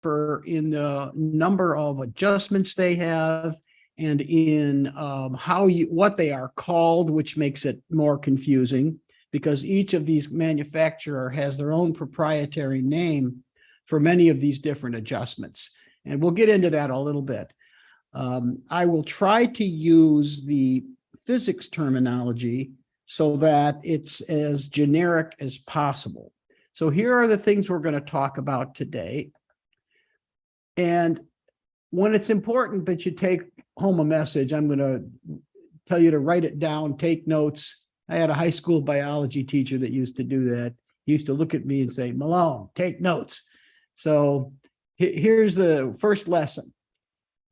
differ in the number of adjustments they have and in what they are called, which makes it more confusing because each of these manufacturer has their own proprietary name for many of these different adjustments. And we'll get into that a little bit. I will try to use the physics terminology so that it's as generic as possible. So here are the things we're going to talk about today. And when it's important that you take home a message, I'm going to tell you to write it down, take notes. I had a high school biology teacher that used to do that. He used to look at me and say, Malone, take notes. So here's the first lesson.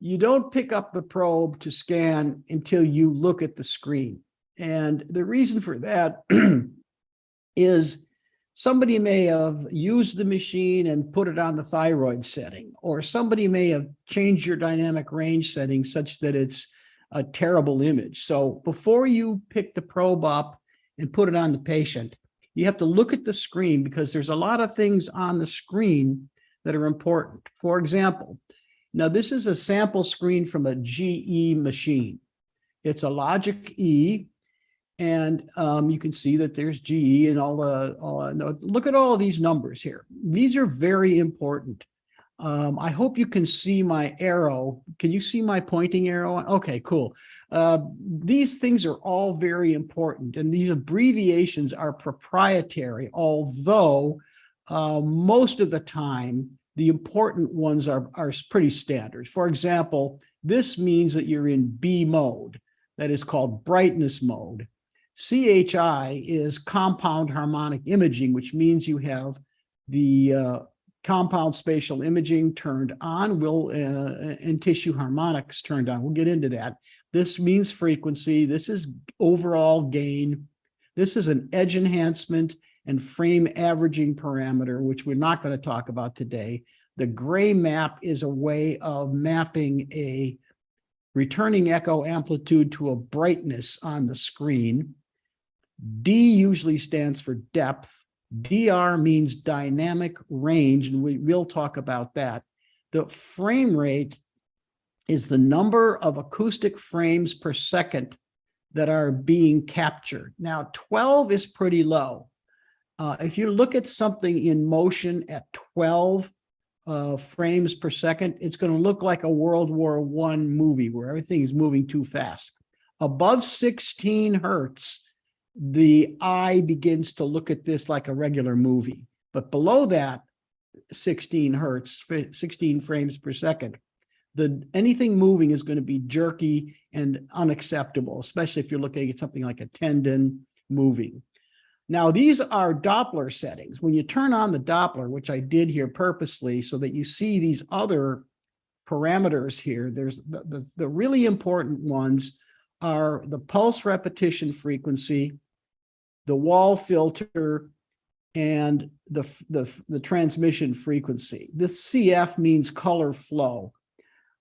You don't pick up the probe to scan until you look at the screen. And the reason for that is somebody may have used the machine and put it on the thyroid setting, or somebody may have changed your dynamic range setting such that it's a terrible image. So before you pick the probe up and put it on the patient, you have to look at the screen because there's a lot of things on the screen that are important. For example, now this is a sample screen from a GE machine. It's a Logic E. And you can see that there's GE and look at all of these numbers here. These are very important. I hope you can see my arrow. Can you see my pointing arrow? Okay, cool. These things are all very important, and these abbreviations are proprietary, although most of the time, the important ones are pretty standard. For example, this means that you're in B mode. That is called brightness mode. CHI is compound harmonic imaging, which means you have the compound spatial imaging turned on, and tissue harmonics turned on. We'll get into that. This means frequency. This is overall gain. This is an edge enhancement and frame averaging parameter, which we're not going to talk about today. The gray map is a way of mapping a returning echo amplitude to a brightness on the screen. D usually stands for depth. DR means dynamic range, and we will talk about that. The frame rate is the number of acoustic frames per second that are being captured. Now, 12 is pretty low. If you look at something in motion at 12 frames per second, it's going to look like a World War I movie where everything is moving too fast. Above 16 hertz, the eye begins to look at this like a regular movie. But below that, 16 hertz, 16 frames per second, anything moving is going to be jerky and unacceptable, especially if you're looking at something like a tendon moving. Now, these are Doppler settings. When you turn on the Doppler, which I did here purposely so that you see these other parameters here, there's the really important ones are the pulse repetition frequency, the wall filter, and the transmission frequency. This CF means color flow.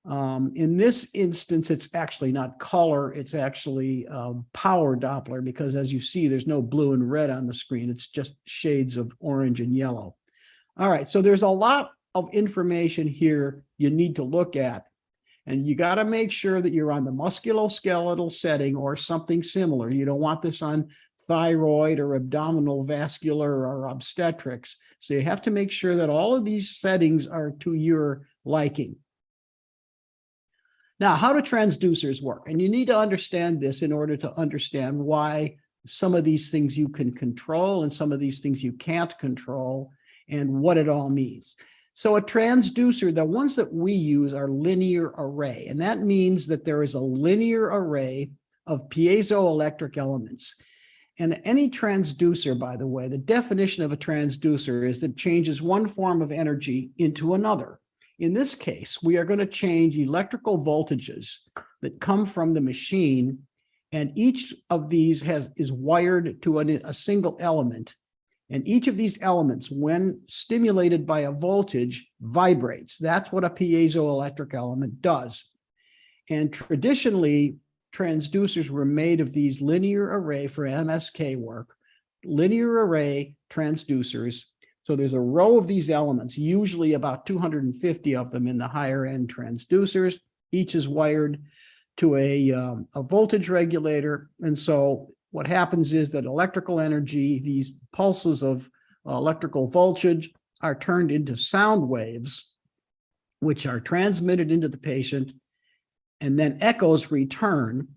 In this instance, it's actually not color, it's actually power Doppler, because as you see, there's no blue and red on the screen. It's just shades of orange and yellow. All right, so there's a lot of information here you need to look at. And you got to make sure that you're on the musculoskeletal setting or something similar. You don't want this on thyroid or abdominal vascular or obstetrics. So you have to make sure that all of these settings are to your liking. Now, how do transducers work? And you need to understand this in order to understand why some of these things you can control and some of these things you can't control and what it all means. So a transducer, the ones that we use are linear array, and that means that there is a linear array of piezoelectric elements. And any transducer, by the way, the definition of a transducer is that it changes one form of energy into another. In this case, we are going to change electrical voltages that come from the machine, and each of these is wired to a single element. And each of these elements, when stimulated by a voltage, vibrates. That's what a piezoelectric element does. And traditionally, transducers were made of these linear array for MSK work, linear array transducers So there's a row of these elements, usually about 250 of them in the higher end transducers. Each is wired to a voltage regulator. And so what happens is that electrical energy, these pulses of electrical voltage, are turned into sound waves, which are transmitted into the patient, and then echoes return.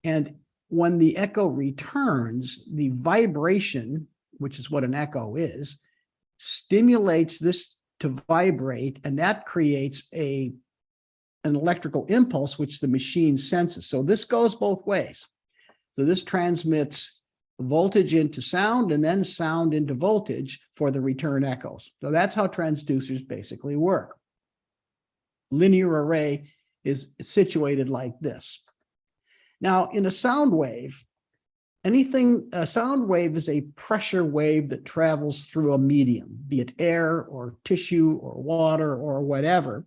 And when the echo returns, the vibration, which is what an echo is, stimulates this to vibrate, and that creates an electrical impulse, which the machine senses. So this goes both ways. So this transmits voltage into sound and then sound into voltage for the return echoes. So that's how transducers basically work. Linear array is situated like this. Now, in a sound wave, a sound wave is a pressure wave that travels through a medium, be it air or tissue or water or whatever.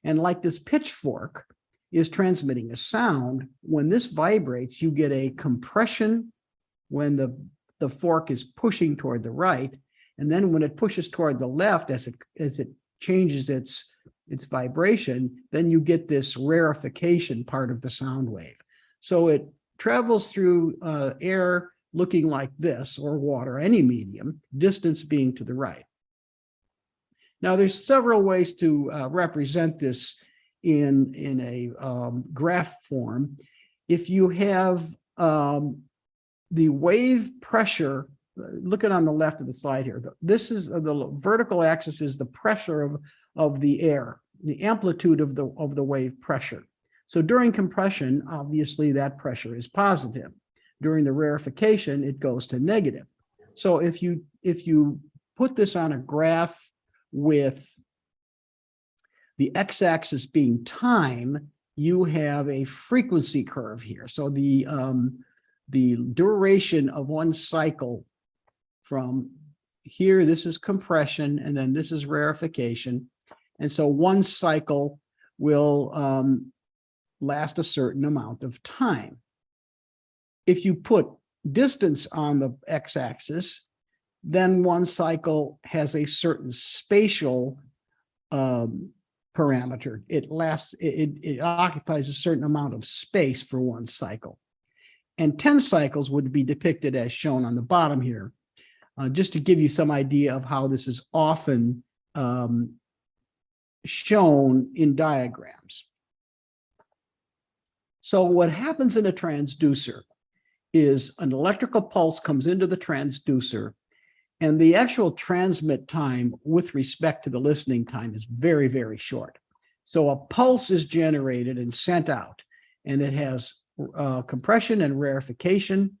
And like this pitchfork is transmitting a sound, when this vibrates, you get a compression when the fork is pushing toward the right. And then when it pushes toward the left, as it changes its vibration, then you get this rarefication part of the sound wave. So it travels through air looking like this, or water, any medium, distance being to the right. Now, there's several ways to represent this in a graph form. If you have the wave pressure, look at on the left of the slide here. This is the vertical axis is the pressure of the air, the amplitude of the wave pressure. So during compression, obviously that pressure is positive. During the rarefication, it goes to negative. So if you put this on a graph with the x-axis being time, you have a frequency curve here. So the duration of one cycle from here, this is compression, and then this is rarefication. And so one cycle will last a certain amount of time. If you put distance on the x-axis, then one cycle has a certain spatial parameter. It occupies a certain amount of space for one cycle. And 10 cycles would be depicted as shown on the bottom here, just to give you some idea of how this is often shown in diagrams. So what happens in a transducer is an electrical pulse comes into the transducer, and the actual transmit time with respect to the listening time is very, very short. So a pulse is generated and sent out, and it has compression and rarefication.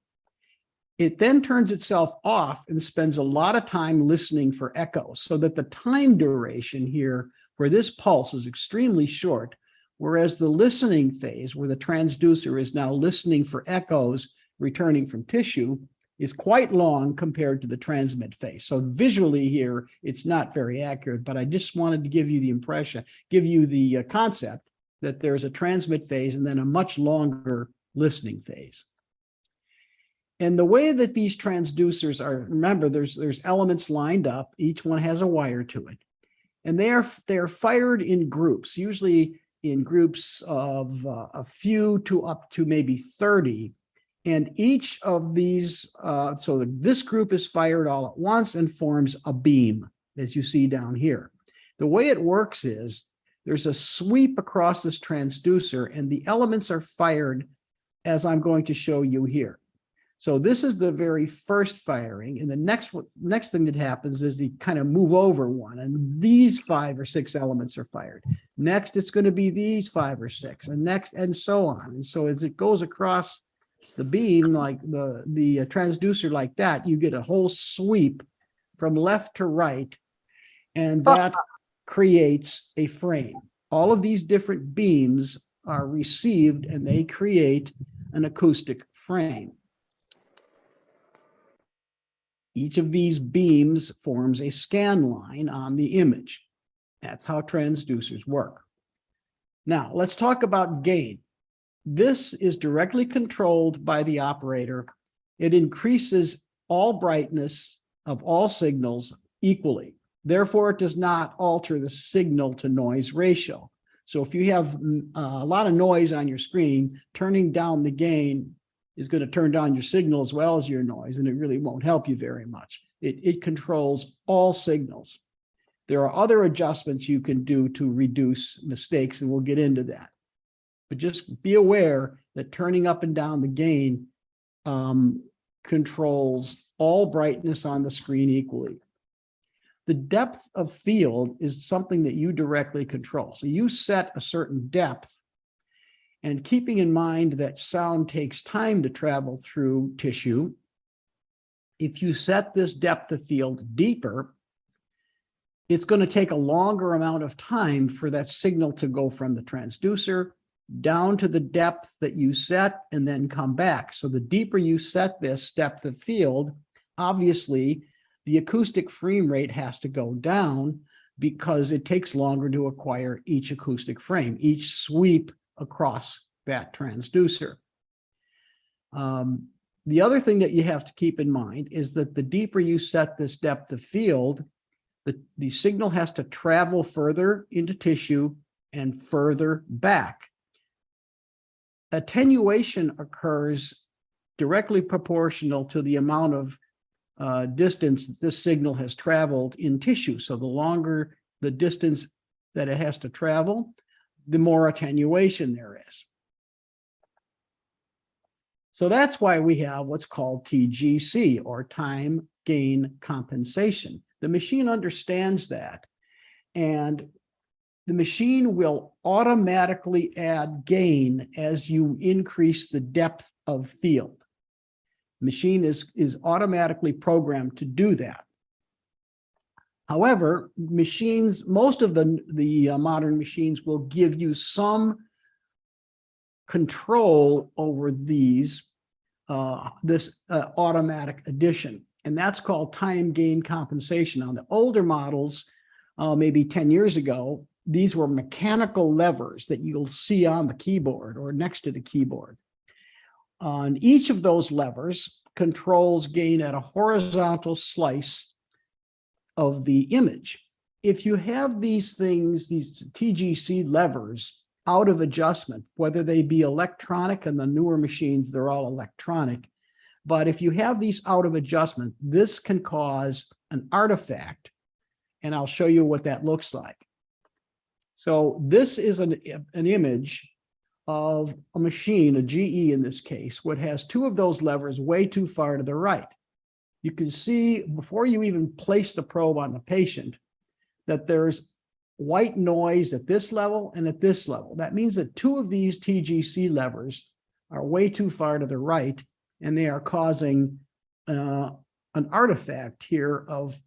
It then turns itself off and spends a lot of time listening for echoes, so that the time duration here for this pulse is extremely short, whereas the listening phase, where the transducer is now listening for echoes returning from tissue, is quite long compared to the transmit phase. So visually here, it's not very accurate, but I just wanted to give you the impression, give you the concept that there's a transmit phase and then a much longer listening phase. And the way that these transducers are, remember, there's elements lined up, each one has a wire to it, and they're fired in groups, usually in groups of a few to up to maybe 30. And each of these, so this group is fired all at once and forms a beam, as you see down here. The way it works is there's a sweep across this transducer, and the elements are fired as I'm going to show you here. So this is the very first firing, and the next thing that happens is you kind of move over one, and these 5 or 6 elements are fired. Next, it's going to be these 5 or 6, and next, and so on. And so as it goes across the beam, like the transducer like that, you get a whole sweep from left to right, and that creates a frame. All of these different beams are received, and they create an acoustic frame. Each of these beams forms a scan line on the image. That's how transducers work. Now, let's talk about gain. This is directly controlled by the operator. It increases all brightness of all signals equally. Therefore, it does not alter the signal to noise ratio. So if you have a lot of noise on your screen, turning down the gain is going to turn down your signal as well as your noise, and it really won't help you very much. It controls all signals. There are other adjustments you can do to reduce mistakes, and we'll get into that. But just be aware that turning up and down the gain controls all brightness on the screen equally. The depth of field is something that you directly control. So you set a certain depth, and keeping in mind that sound takes time to travel through tissue, if you set this depth of field deeper, it's going to take a longer amount of time for that signal to go from the transducer down to the depth that you set and then come back. So the deeper you set this depth of field, obviously the acoustic frame rate has to go down because it takes longer to acquire each acoustic frame, each sweep across that transducer. The other thing that you have to keep in mind is that the deeper you set this depth of field, the signal has to travel further into tissue and further back. Attenuation occurs directly proportional to the amount of distance that this signal has traveled in tissue. So the longer the distance that it has to travel, the more attenuation there is. So that's why we have what's called TGC, or time gain compensation. The machine understands that, and the machine will automatically add gain as you increase the depth of field. The machine is automatically programmed to do that. However, machines, most of the modern machines will give you some control over this automatic addition, and that's called time gain compensation. On the older models, maybe 10 years ago, these were mechanical levers that you'll see on the keyboard or next to the keyboard. On each of those levers controls gain at a horizontal slice of the image. If you have these things, these TGC levers, out of adjustment, whether they be electronic, and the newer machines, they're all electronic, but if you have these out of adjustment, this can cause an artifact, and I'll show you what that looks like. So this is an image of a machine, a GE in this case, what has two of those levers way too far to the right. You can see before you even place the probe on the patient that there's white noise at this level and at this level. That means that two of these TGC levers are way too far to the right, and they are causing an artifact here of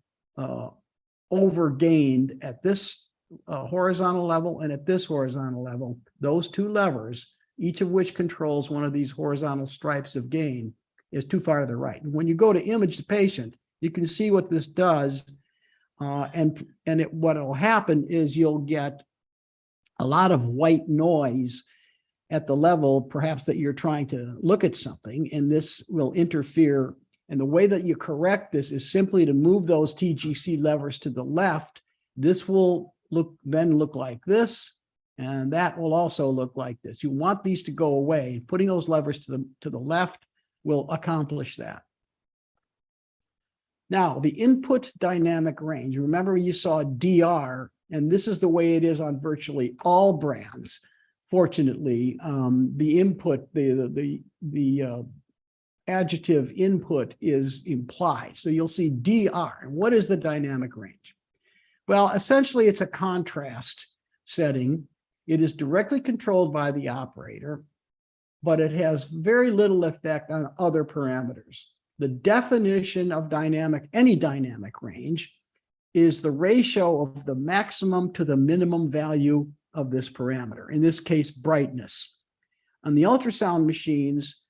overgained at this horizontal level and at this horizontal level. Those two levers, each of which controls one of these horizontal stripes of gain, is too far to the right. And when you go to image the patient, you can see what this does. What will happen is you'll get a lot of white noise at the level, perhaps, that you're trying to look at something, and this will interfere. And the way that you correct this is simply to move those TGC levers to the left. This will then look like this, and that will also look like this. You want these to go away. Putting those levers to the left will accomplish that. Now, the input dynamic range, remember you saw DR, and this is the way it is on virtually all brands. Fortunately, the input, the adjective input is implied. So you'll see DR. And what is the dynamic range? Well, essentially, it's a contrast setting. It is directly controlled by the operator, but it has very little effect on other parameters. The definition of any dynamic range is the ratio of the maximum to the minimum value of this parameter, in this case, brightness. On the ultrasound machines,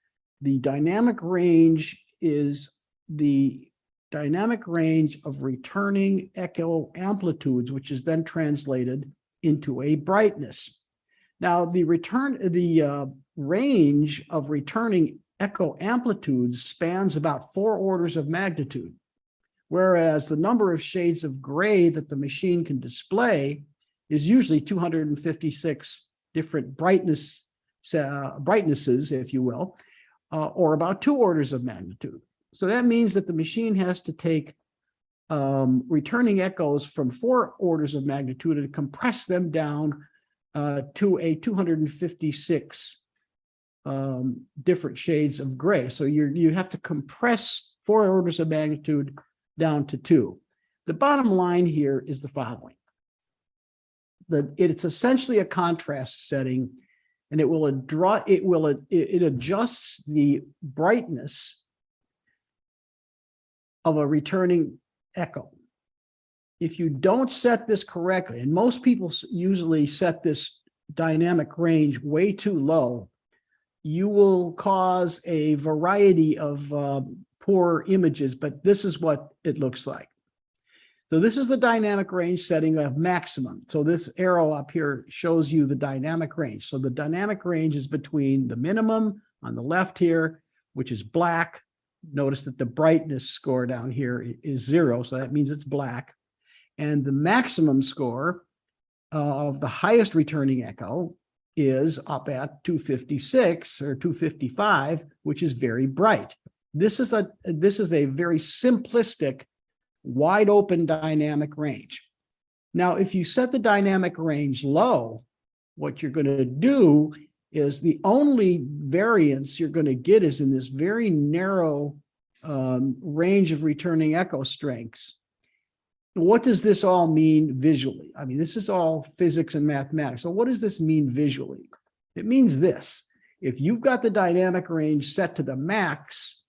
the dynamic range is the dynamic range of returning echo amplitudes, which is then translated into a brightness. Now, the range of returning echo amplitudes spans about 4 orders of magnitude. whereas the number of shades of gray that the machine can display is usually 256 different brightnesses, if you will, or about 2 orders of magnitude. So that means that the machine has to take returning echoes from 4 orders of magnitude and compress them down to a 256 different shades of gray. So you have to compress 4 orders of magnitude down to 2. The bottom line here is the following. It's essentially a contrast setting, and it adjusts the brightness of a returning echo. If you don't set this correctly, and most people usually set this dynamic range way too low, you will cause a variety of poor images, but this is what it looks like. So this is the dynamic range setting of maximum. So this arrow up here shows you the dynamic range. So the dynamic range is between the minimum on the left here, which is black. Notice that the brightness score down here is 0, so that means it's black. And the maximum score of the highest returning echo is up at 256 or 255, which is very bright. This is a very simplistic, wide open dynamic range. Now, if you set the dynamic range low, what you're going to do is the only variance you're going to get is in this very narrow range of returning echo strengths. What does this all mean visually? I mean, this is all physics and mathematics. So what does this mean visually? It means this. If you've got the dynamic range set to the max,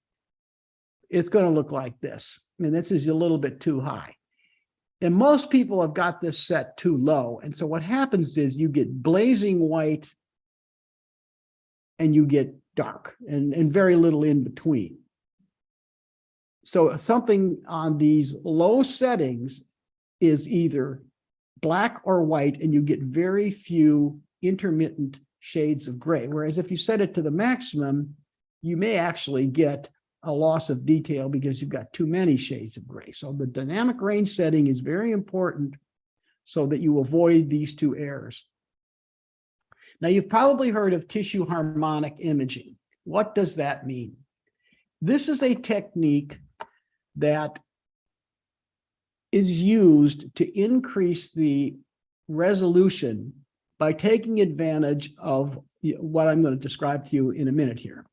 it's going to look like this. And this is a little bit too high. And most people have got this set too low. And so what happens is you get blazing white and you get dark and very little in between. So something on these low settings is either black or white, and you get very few intermittent shades of gray. Whereas if you set it to the maximum, you may actually get a loss of detail because you've got too many shades of gray. So the dynamic range setting is very important so that you avoid these 2 errors. Now, you've probably heard of tissue harmonic imaging. What does that mean? This is a technique that is used to increase the resolution by taking advantage of what I'm going to describe to you in a minute here.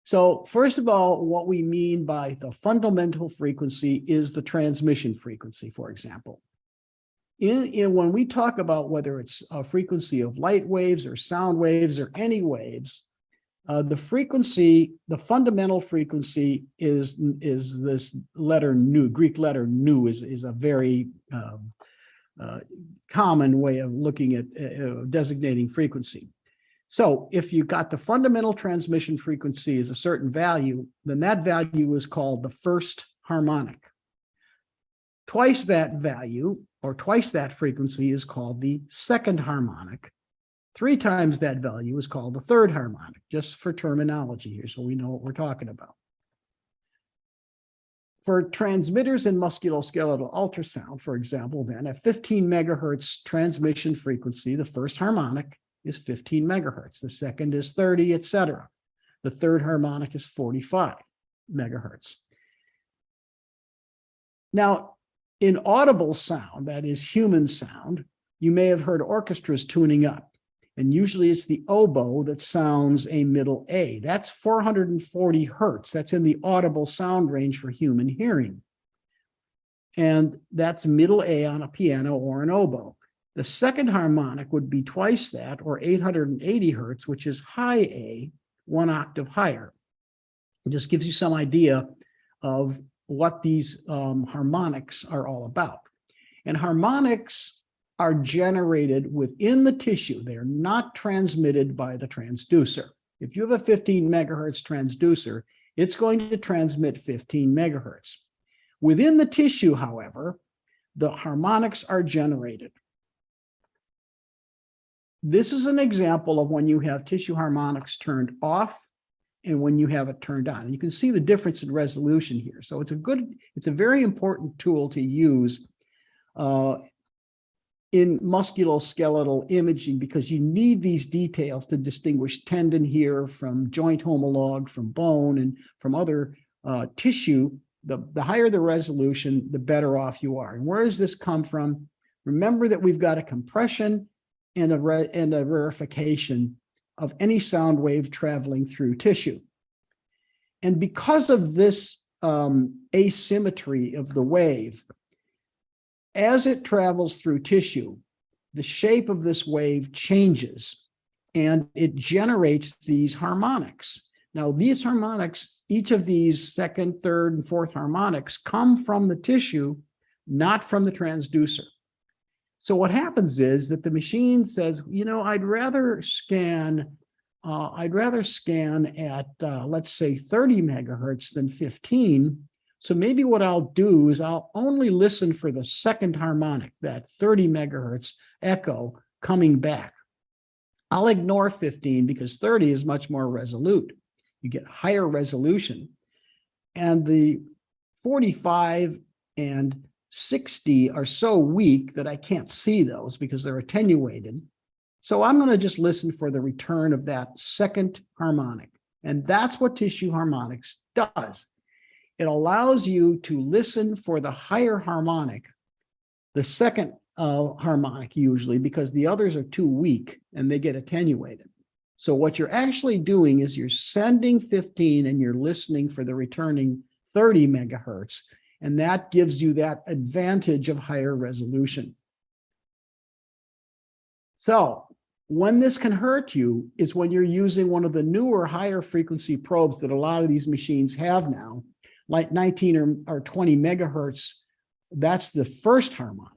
So first of all, what we mean by the fundamental frequency is the transmission frequency, for example. When we talk about whether it's a frequency of light waves or sound waves or any waves, the frequency, the fundamental frequency is this letter nu. Greek letter nu is a very common way of looking at designating frequency. So if you got the fundamental transmission frequency as a certain value, then that value is called the first harmonic. Twice that value or twice that frequency is called the second harmonic. 3 times that value is called the third harmonic, just for terminology here, so we know what we're talking about. For transmitters in musculoskeletal ultrasound, for example, then at 15 megahertz transmission frequency, the first harmonic is 15 megahertz, the second is 30, etc. The third harmonic is 45 megahertz. Now, in audible sound, that is human sound, you may have heard orchestras tuning up. And usually it's the oboe that sounds a middle A. That's 440 hertz. That's in the audible sound range for human hearing. And that's middle A on a piano or an oboe. The second harmonic would be twice that, or 880 hertz, which is high A, 1 octave higher. It just gives you some idea of what these harmonics are all about. And harmonics are generated within the tissue. They are not transmitted by the transducer. If you have a 15 megahertz transducer, it's going to transmit 15 megahertz. Within the tissue, however, the harmonics are generated. This is an example of when you have tissue harmonics turned off and when you have it turned on. And you can see the difference in resolution here. So it's a very important tool to use in musculoskeletal imaging, because you need these details to distinguish tendon here from joint homologue, from bone, and from other tissue. The higher the resolution, the better off you are. And where does this come from? Remember that we've got a compression and a rarefication of any sound wave traveling through tissue. And because of this asymmetry of the wave, as it travels through tissue, the shape of this wave changes and it generates these harmonics. Now, these harmonics, each of these second, third, and fourth harmonics come from the tissue, not from the transducer. So what happens is that the machine says, you know, I'd rather scan at, let's say, 30 megahertz than 15. So maybe what I'll do is I'll only listen for the second harmonic, that 30 megahertz echo coming back. I'll ignore 15 because 30 is much more resolute. You get higher resolution. And the 45 and 60 are so weak that I can't see those because they're attenuated. So I'm going to just listen for the return of that second harmonic. And that's what tissue harmonics does. It allows you to listen for the higher harmonic, the second harmonic usually, because the others are too weak and they get attenuated. So what you're actually doing is you're sending 15 and you're listening for the returning 30 megahertz. And that gives you that advantage of higher resolution. So when this can hurt you is when you're using one of the newer higher frequency probes that a lot of these machines have now, like 19 or 20 megahertz. That's the first harmonic.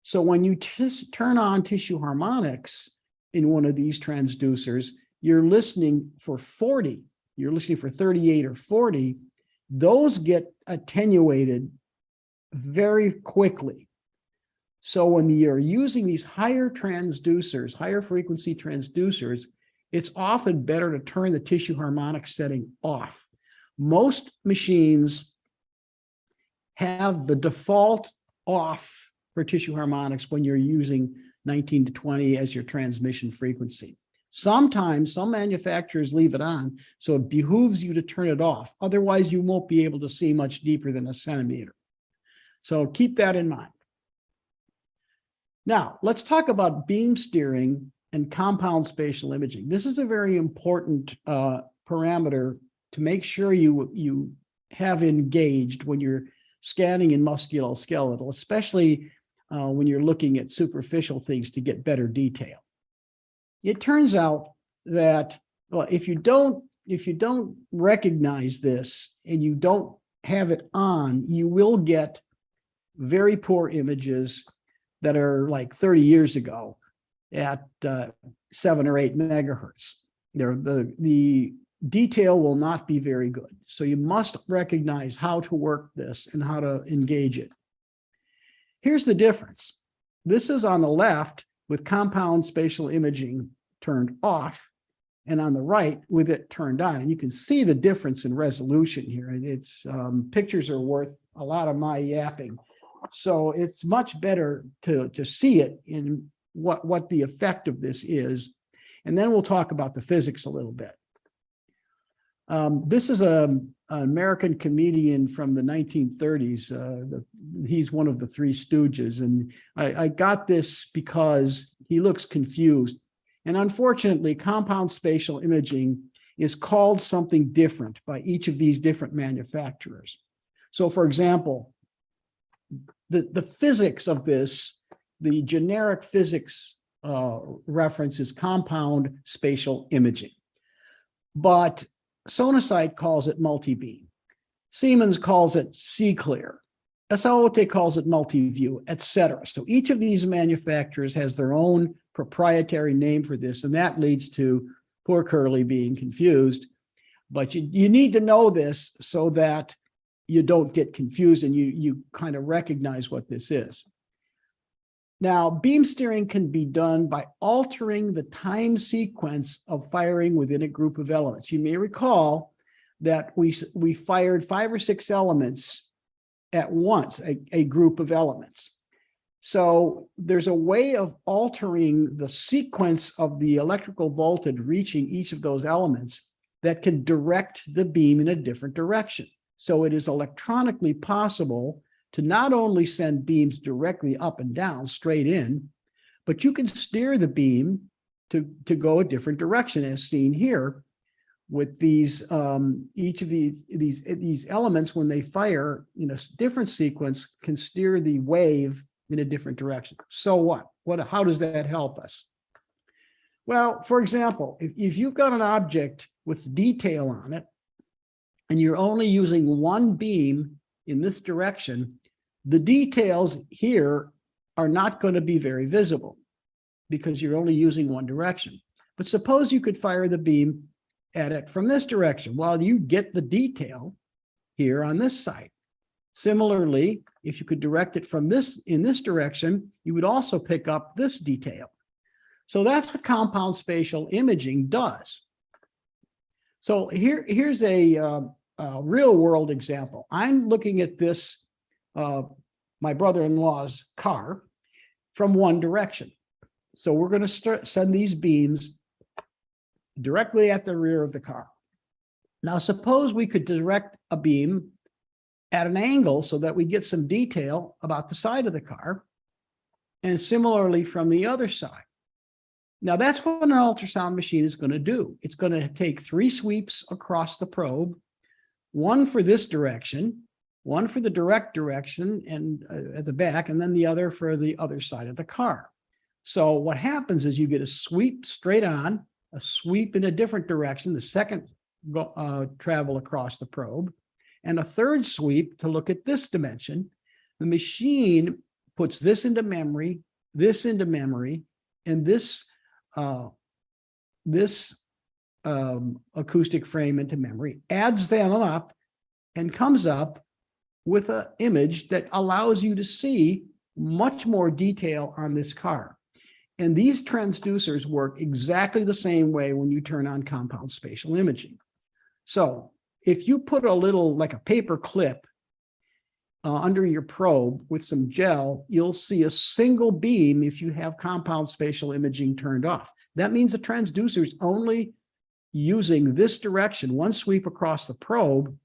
So when you turn on tissue harmonics in one of these transducers, you're listening for 40, you're listening for 38 or 40, those get attenuated very quickly. So when you're using these higher transducers, higher frequency transducers, it's often better to turn the tissue harmonic setting off. Most machines have the default off for tissue harmonics when you're using 19 to 20 as your transmission frequency. Sometimes some manufacturers leave it on, so it behooves you to turn it off. Otherwise, you won't be able to see much deeper than a centimeter. So keep that in mind. Now, let's talk about beam steering and compound spatial imaging. This is a very important parameter to make sure you have engaged when you're scanning in musculoskeletal, especially when you're looking at superficial things to get better detail. It turns out that, well, if you don't recognize this and you don't have it on, you will get very poor images that are like 30 years ago at 7 or 8 megahertz. The detail will not be very good. So you must recognize how to work this and how to engage it. Here's the difference. This is on the left with compound spatial imaging turned off, and on the right with it turned on. And you can see the difference in resolution here. And it's pictures are worth a lot of my yapping. So it's much better to see it in what the effect of this is. And then we'll talk about the physics a little bit. This is an American comedian from the 1930s. He's one of the Three Stooges. And I got this because he looks confused. And unfortunately, compound spatial imaging is called something different by each of these different manufacturers. So for example, the physics of this, the generic physics reference is compound spatial imaging. But Sonosite calls it multi-beam. Siemens calls it C-clear. Esaote calls it multi-view, etc. So each of these manufacturers has their own proprietary name for this, and that leads to poor Curly being confused. But you need to know this so that you don't get confused and you kind of recognize what this is. Now, beam steering can be done by altering the time sequence of firing within a group of elements. You may recall that we fired 5 or 6 elements at once, a group of elements. So there's a way of altering the sequence of the electrical voltage reaching each of those elements that can direct the beam in a different direction. So it is electronically possible to not only send beams directly up and down, straight in, but you can steer the beam to go a different direction, as seen here with these, each of these elements, when they fire in a different sequence, can steer the wave in a different direction. So what? How does that help us? Well, for example, if you've got an object with detail on it, and you're only using one beam in this direction, the details here are not going to be very visible because you're only using one direction. But suppose you could fire the beam at it from this direction. Well, you get the detail here on this side. Similarly, if you could direct it from in this direction, you would also pick up this detail. So that's what compound spatial imaging does. So here's a real world example. I'm looking at this, my brother-in-law's car from one direction. So we're going to send these beams directly at the rear of the car. Now, suppose we could direct a beam at an angle so that we get some detail about the side of the car, and similarly from the other side. Now, that's what an ultrasound machine is going to do. It's going to take 3 sweeps across the probe, one for this direction, one for the direct direction and at the back, and then the other for the other side of the car. So what happens is you get a sweep straight on, a sweep in a different direction, the second travel across the probe, and a third sweep to look at this dimension. The machine puts this into memory, and this acoustic frame into memory, adds them up, and comes up with an image that allows you to see much more detail on this car. And these transducers work exactly the same way when you turn on compound spatial imaging. So if you put a little, like a paper clip under your probe with some gel, you'll see a single beam if you have compound spatial imaging turned off. That means the transducer is only using this direction, one sweep across the probe,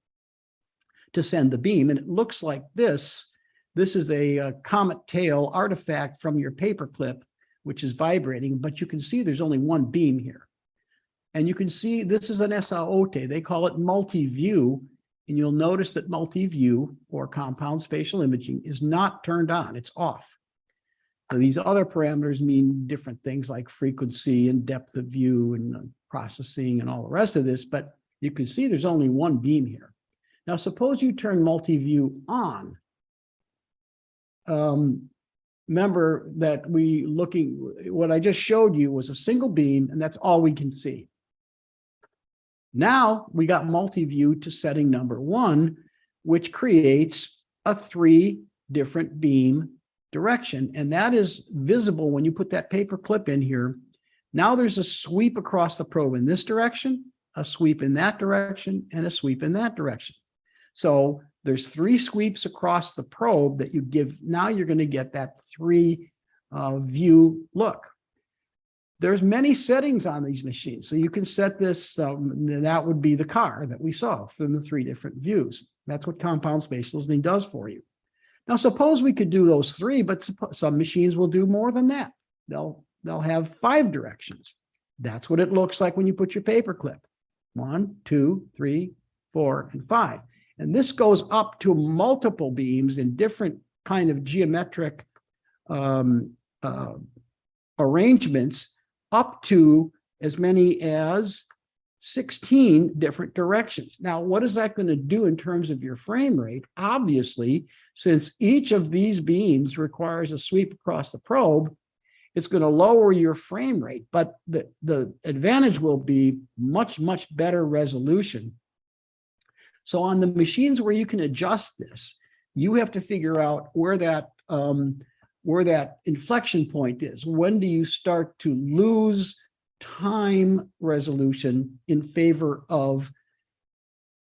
to send the beam. And it looks like this. This is a comet tail artifact from your paper clip, which is vibrating, but you can see there's only one beam here. And you can see this is an SAOTE. They call it multi-view. And you'll notice that multi-view, or compound spatial imaging, is not turned on, it's off. So these other parameters mean different things like frequency and depth of view and processing and all the rest of this, but you can see there's only one beam here. Now, suppose you turn multi-view on. Remember that what I just showed you was a single beam, and that's all we can see. Now we got multi-view to setting number 1, which creates a 3 different beam direction. And that is visible when you put that paper clip in here. Now there's a sweep across the probe in this direction, a sweep in that direction, and a sweep in that direction. So there's 3 sweeps across the probe that you give. Now you're going to get that 3 view look. There's many settings on these machines. So you can set this, that would be the car that we saw from the 3 different views. That's what compound spatial imaging does for you. Now, suppose we could do those 3, but some machines will do more than that. They'll have 5 directions. That's what it looks like when you put your paper clip. 1, 2, 3, 4, and 5. And this goes up to multiple beams in different kind of geometric arrangements, up to as many as 16 different directions. Now, what is that going to do in terms of your frame rate? Obviously, since each of these beams requires a sweep across the probe, it's going to lower your frame rate, but the advantage will be much, much better resolution. So on the machines where you can adjust this, you have to figure out where that where that inflection point is. When do you start to lose time resolution in favor of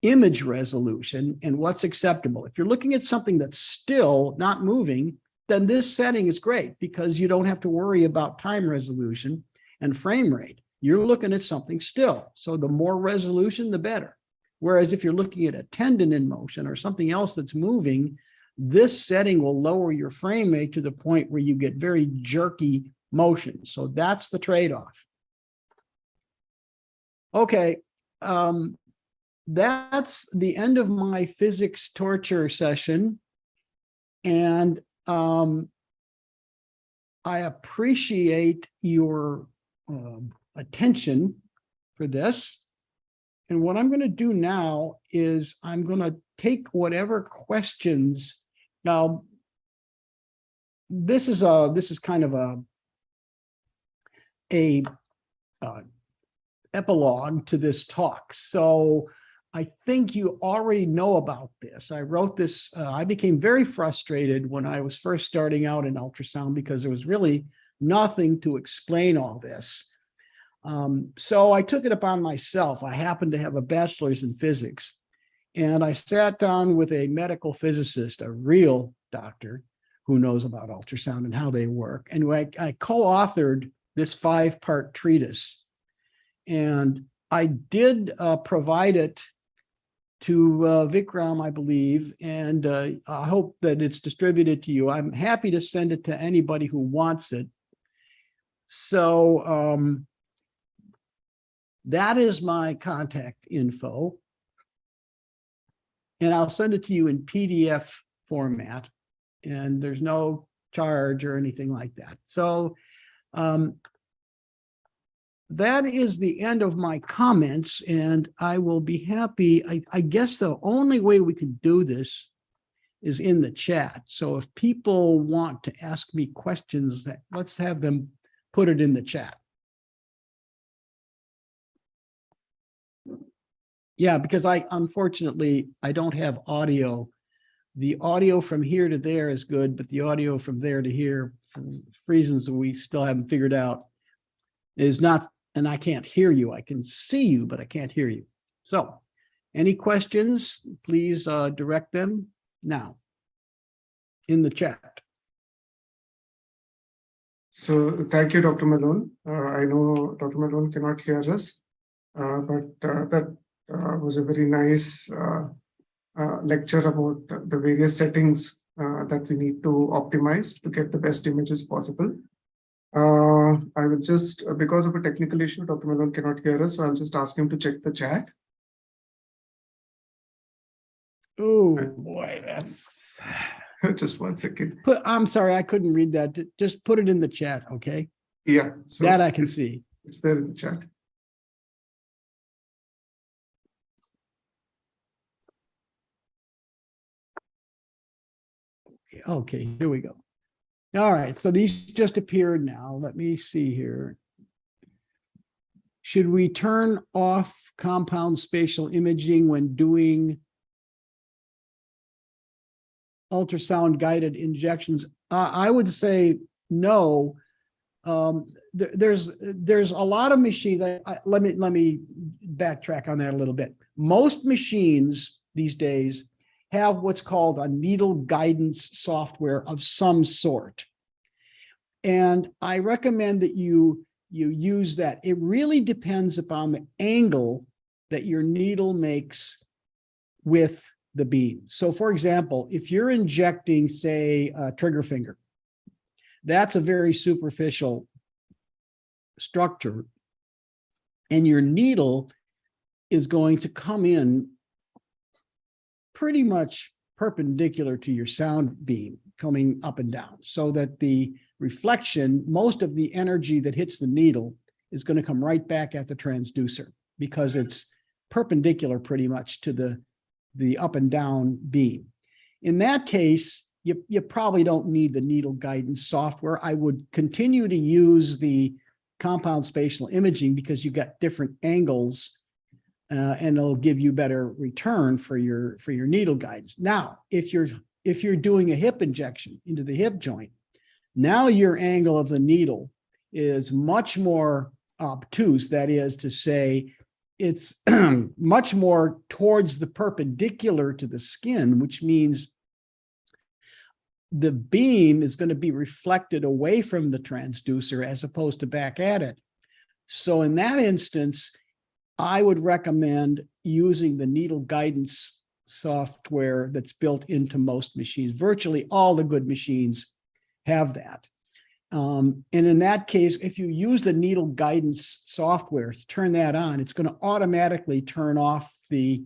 image resolution, and what's acceptable? If you're looking at something that's still not moving, then this setting is great because you don't have to worry about time resolution and frame rate. You're looking at something still. So the more resolution, the better. Whereas if you're looking at a tendon in motion or something else that's moving, this setting will lower your frame rate to the point where you get very jerky motion. So that's the trade-off. Okay. That's the end of my physics torture session. And I appreciate your attention for this. And what I'm going to do now is I'm going to take whatever questions. Now, this is kind of a epilogue to this talk. So I think you already know about this. I wrote this, I became very frustrated when I was first starting out in ultrasound because there was really nothing to explain all this. So I took it upon myself. I happened to have a bachelor's in physics, and I sat down with a medical physicist, a real doctor who knows about ultrasound and how they work. And I co-authored this 5-part treatise, and I did provide it to Vikram, I believe, and I hope that it's distributed to you. I'm happy to send it to anybody who wants it. So that is my contact info, and I'll send it to you in PDF format, and there's no charge or anything like that. So that is the end of my comments, and I will be happy. I guess the only way we can do this is in the chat. So if people want to ask me questions, let's have them put it in the chat. Yeah, because unfortunately, I don't have audio. The audio from here to there is good, but the audio from there to here, for reasons that we still haven't figured out, is not. And I can't hear you. I can see you, but I can't hear you. So any questions, please direct them now in the chat. So thank you, Dr. Malone. I know Dr. Malone cannot hear us, but that was a very nice lecture about the various settings that we need to optimize to get the best images possible. I will just, because of a technical issue, Dr. Malone cannot hear us, so I'll just ask him to check the chat. Oh boy, that's just 1 second. I'm sorry, I couldn't read that. Just put it in the chat, okay? Yeah, so that I can see. It's there in the chat. Okay, here we go. All right, so these just appeared now. Let me see here. Should we turn off compound spatial imaging when doing ultrasound guided injections? I would say no. There's a lot of machines. Let me backtrack on that a little bit. Most machines these days have what's called a needle guidance software of some sort. And I recommend that you use that. It really depends upon the angle that your needle makes with the beam. So for example, if you're injecting, say, a trigger finger, that's a very superficial structure, and your needle is going to come in pretty much perpendicular to your sound beam coming up and down, so that the reflection, most of the energy that hits the needle is going to come right back at the transducer because it's perpendicular pretty much to the up and down beam. In that case, you probably don't need the needle guidance software. I would continue to use the compound spatial imaging because you got different angles and it'll give you better return for your needle guidance. Now, if you're doing a hip injection into the hip joint, Now your angle of the needle is much more obtuse. That is to say, it's much more towards the perpendicular to the skin, which means the beam is going to be reflected away from the transducer as opposed to back at it. So in that instance, I would recommend using the needle guidance software that's built into most machines. Virtually all the good machines have that. And in that case, if you use the needle guidance software to turn that on, it's going to automatically turn off the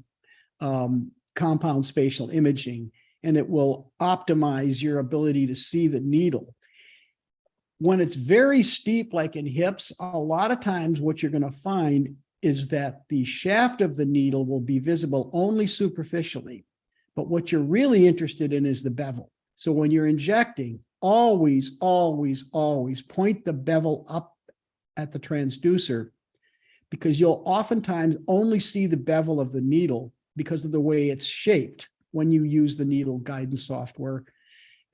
compound spatial imaging, and it will optimize your ability to see the needle. When it's very steep, like in hips, a lot of times what you're going to find is that the shaft of the needle will be visible only superficially. But what you're really interested in is the bevel. So when you're injecting, always, always, always point the bevel up at the transducer, because you'll oftentimes only see the bevel of the needle because of the way it's shaped when you use the needle guidance software.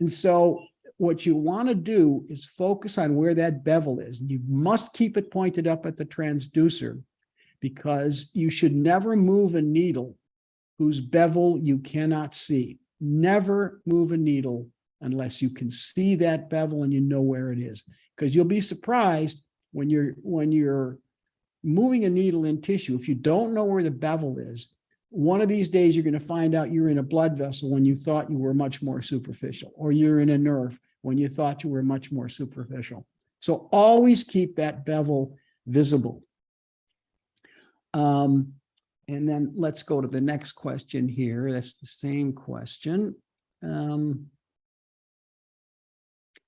And so what you want to do is focus on where that bevel is. You must keep it pointed up at the transducer, because you should never move a needle whose bevel you cannot see. Never move a needle unless you can see that bevel and you know where it is, because you'll be surprised when you're moving a needle in tissue. If you don't know where the bevel is, one of these days you're going to find out you're in a blood vessel when you thought you were much more superficial, or you're in a nerve when you thought you were much more superficial. So always keep that bevel visible. And then let's go to the next question here. That's the same question.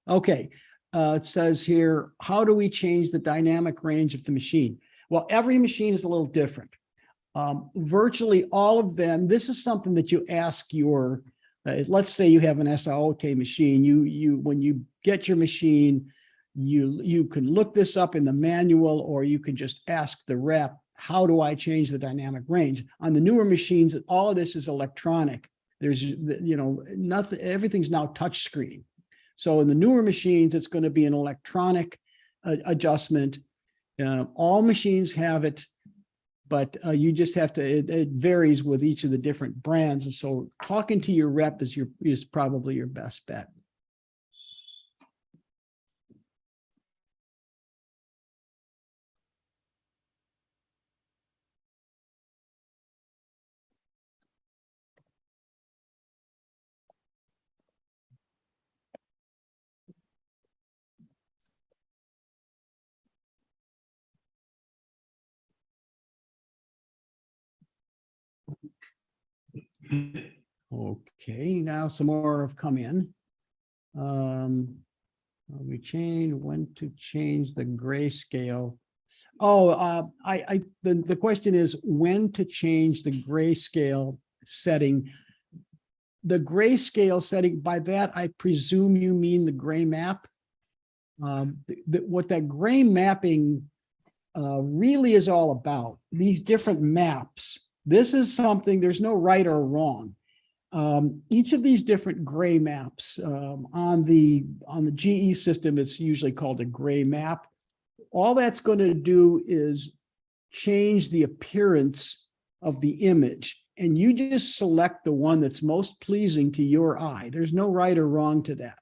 Okay, it says here, how do we change the dynamic range of the machine? Well, every machine is a little different. Virtually all of them, this is something that you ask your, let's say you have an SAOT machine, when you get your machine, you can look this up in the manual, or you can just ask the rep, how do I change the dynamic range? On the newer machines, all of this is electronic. There's, nothing, everything's now touch screen. So in the newer machines, it's going to be an electronic adjustment. All machines have it, but you just have to, it varies with each of the different brands. And so talking to your rep is probably your best bet. Okay, now some more have come in. We change when to change the grayscale. Oh, the question is when to change the grayscale setting. The grayscale setting, by that I presume you mean the gray map. What that gray mapping really is all about, these different maps. This is something, there's no right or wrong. Each of these different gray maps, on the GE system, it's usually called a gray map. All that's going to do is change the appearance of the image, and you just select the one that's most pleasing to your eye. There's no right or wrong to that.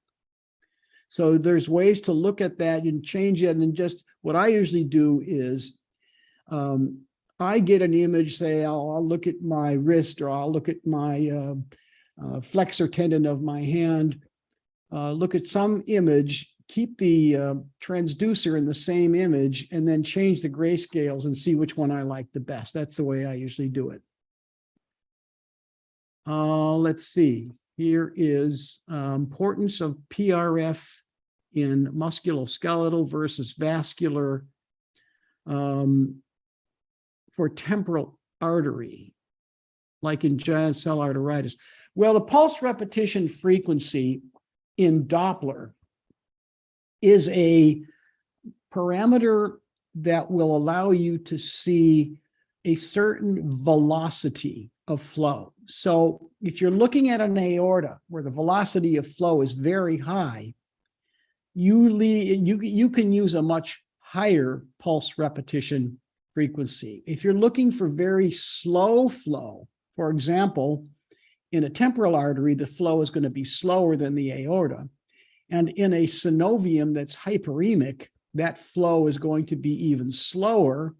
So there's ways to look at that and change it. And just what I usually do is I get an image, say I'll look at my wrist, or I'll look at my flexor tendon of my hand, look at some image, keep the transducer in the same image, and then change the grayscales and see which one I like the best. That's the way I usually do it. Let's see. Here is importance of PRF in musculoskeletal versus vascular for temporal artery, like in giant cell arteritis. Well, the pulse repetition frequency in Doppler is a parameter that will allow you to see a certain velocity of flow. So if you're looking at an aorta where the velocity of flow is very high, you can use a much higher pulse repetition frequency. If you're looking for very slow flow, for example, in a temporal artery, the flow is going to be slower than the aorta. And in a synovium that's hyperemic, that flow is going to be even slower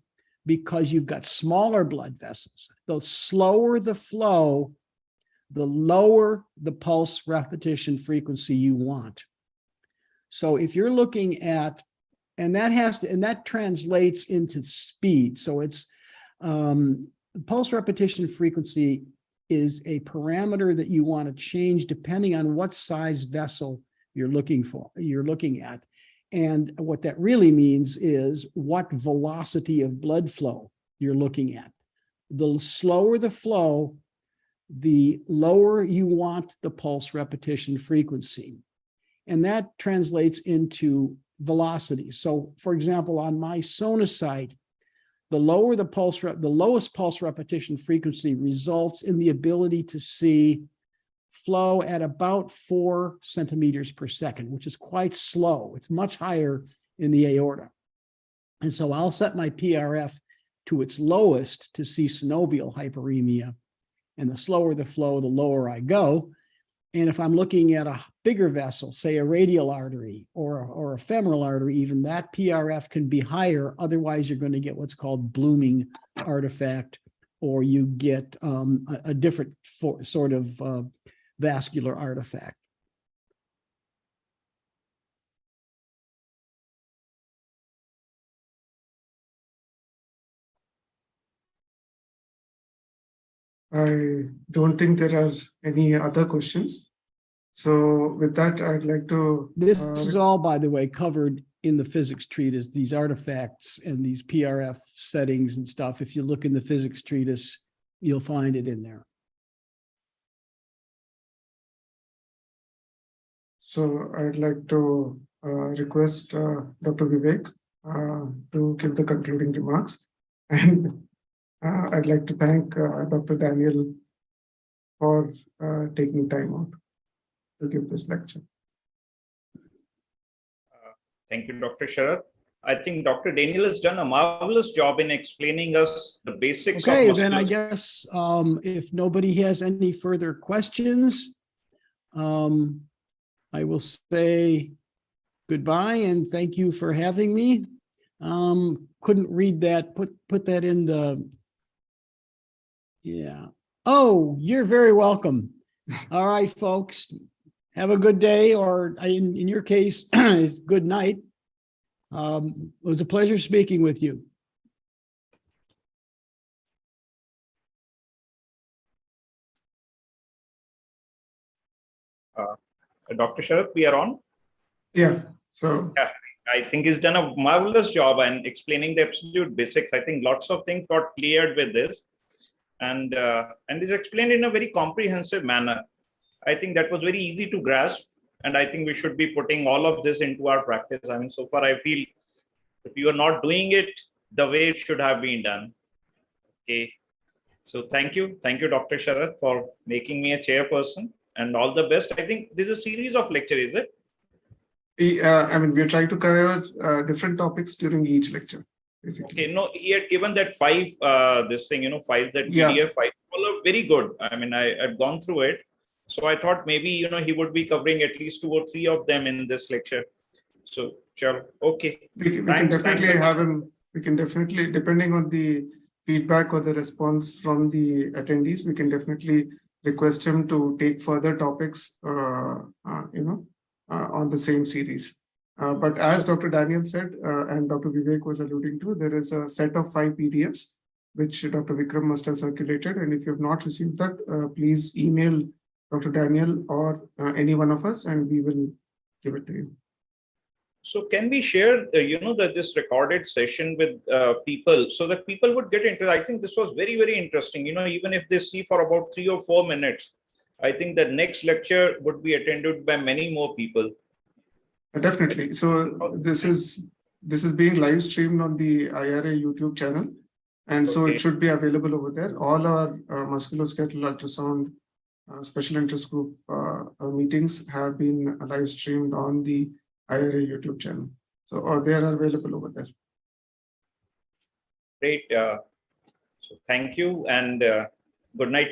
because you've got smaller blood vessels. The slower the flow, the lower the pulse repetition frequency you want. So if you're looking at, and that translates into speed. So it's pulse repetition frequency is a parameter that you want to change depending on what size vessel you're looking at. And what that really means is what velocity of blood flow you're looking at. The slower the flow, the lower you want the pulse repetition frequency. And that translates into velocity. So for example, on my sonosite, the lowest pulse repetition frequency results in the ability to see flow at about 4 centimeters per second, which is quite slow. It's much higher in the aorta. And so I'll set my PRF to its lowest to see synovial hyperemia. And the slower the flow, the lower I go. And if I'm looking at a bigger vessel, say a radial artery or a femoral artery, even that PRF can be higher. Otherwise, you're going to get what's called blooming artifact, or you get a different sort of vascular artifact. I don't think there are any other questions. So with that, I'd like to... This is all, by the way, covered in the physics treatise, these artifacts and these PRF settings and stuff. If you look in the physics treatise, you'll find it in there. So I'd like to request Dr. Vivek to give the concluding remarks. And I'd like to thank Dr. Daniel for taking time out to give this lecture. Thank you, Dr. Sharath. I think Dr. Daniel has done a marvelous job in explaining us the basics of Okay, then I guess if nobody has any further questions, I will say goodbye and thank you for having me. Couldn't read that, put that in the, yeah. Oh, you're very welcome. All right, folks, have a good day, or in your case, good night. It was a pleasure speaking with you. Dr. Sharath, we are on? Yeah, so... Yeah, I think he's done a marvelous job in explaining the absolute basics. I think lots of things got cleared with this. And is explained in a very comprehensive manner. I think that was very easy to grasp. And I think we should be putting all of this into our practice. I mean, so far, I feel if you are not doing it the way it should have been done. Okay. So thank you. Thank you, Dr. Sharath, for making me a chairperson, and all the best. I think this is a series of lectures, is it? I mean, we're trying to cover different topics during each lecture. Basically. Okay, no, he had given that 5, this thing, 5, that PDF, 5, all are very good. I mean, I've gone through it. So I thought maybe, he would be covering at least 2 or 3 of them in this lecture. So, sure. Okay. We can definitely have him, we can definitely, depending on the feedback or the response from the attendees, we can definitely request him to take further topics, on the same series. But as Dr. Daniel said, and Dr. Vivek was alluding to, there is a set of 5 PDFs, which Dr. Vikram must have circulated. And if you have not received that, please email Dr. Daniel or any one of us, and we will give it to you. So can we share, this recorded session with people so that people would get into it? I think this was very, very interesting. Even if they see for about 3 or 4 minutes, I think the next lecture would be attended by many more people. Definitely. So this is being live streamed on the IRA YouTube channel, and so it should be available over there. All our musculoskeletal ultrasound special interest group meetings have been live streamed on the IRA YouTube channel. So they are available over there. Great. So thank you and good night to